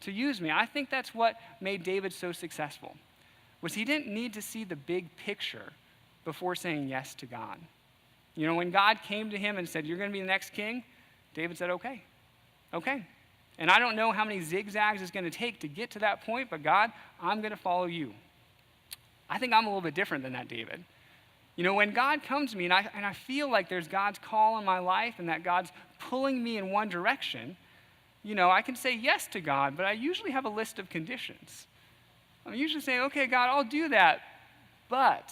to use me. I think that's what made David so successful, was he didn't need to see the big picture before saying yes to God. You know, when God came to him and said, you're going to be the next king, David said, okay. And I don't know how many zigzags it's going to take to get to that point, but God, I'm going to follow you. I think I'm a little bit different than that David. You know, when God comes to me and I feel like there's God's call in my life and that God's pulling me in one direction, you know, I can say yes to God, but I usually have a list of conditions. I'm usually saying, okay, God, I'll do that, but,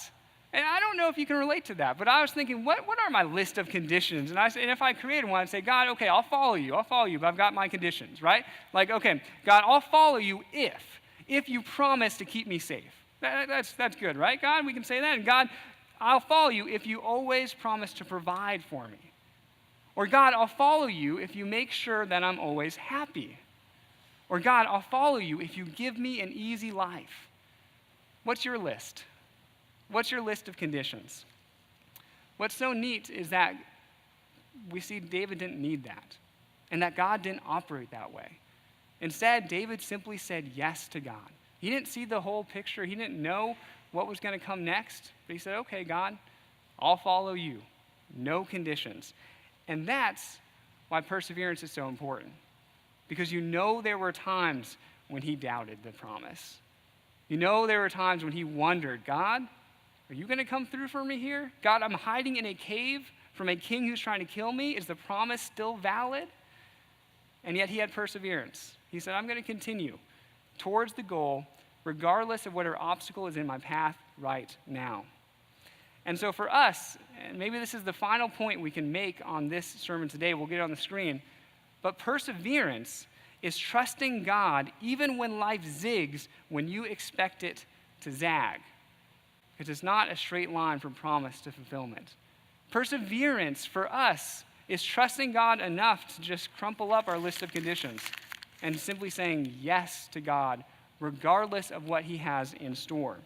and I don't know if you can relate to that, but I was thinking, what are my list of conditions? And if I created one, I'd say, God, okay, I'll follow you, but I've got my conditions, right? Like, okay, God, I'll follow you if you promise to keep me safe. That's good, right, God? We can say that. And God, I'll follow you if you always promise to provide for me. Or God, I'll follow you if you make sure that I'm always happy. Or God, I'll follow you if you give me an easy life. What's your list? What's your list of conditions? What's so neat is that we see David didn't need that, and that God didn't operate that way. Instead, David simply said yes to God. He didn't see the whole picture. He didn't know what was going to come next, but he said, okay, God, I'll follow you. No conditions. And that's why perseverance is so important. Because you know there were times when he doubted the promise. You know there were times when he wondered, God, are you going to come through for me here? God, I'm hiding in a cave from a king who's trying to kill me. Is the promise still valid? And yet he had perseverance. He said, I'm going to continue towards the goal, regardless of whatever obstacle is in my path right now. And so for us, and maybe this is the final point we can make on this sermon today, we'll get it on the screen, but perseverance is trusting God even when life zigs when you expect it to zag. Because it's not a straight line from promise to fulfillment. Perseverance for us is trusting God enough to just crumple up our list of conditions and simply saying yes to God, regardless of what he has in store.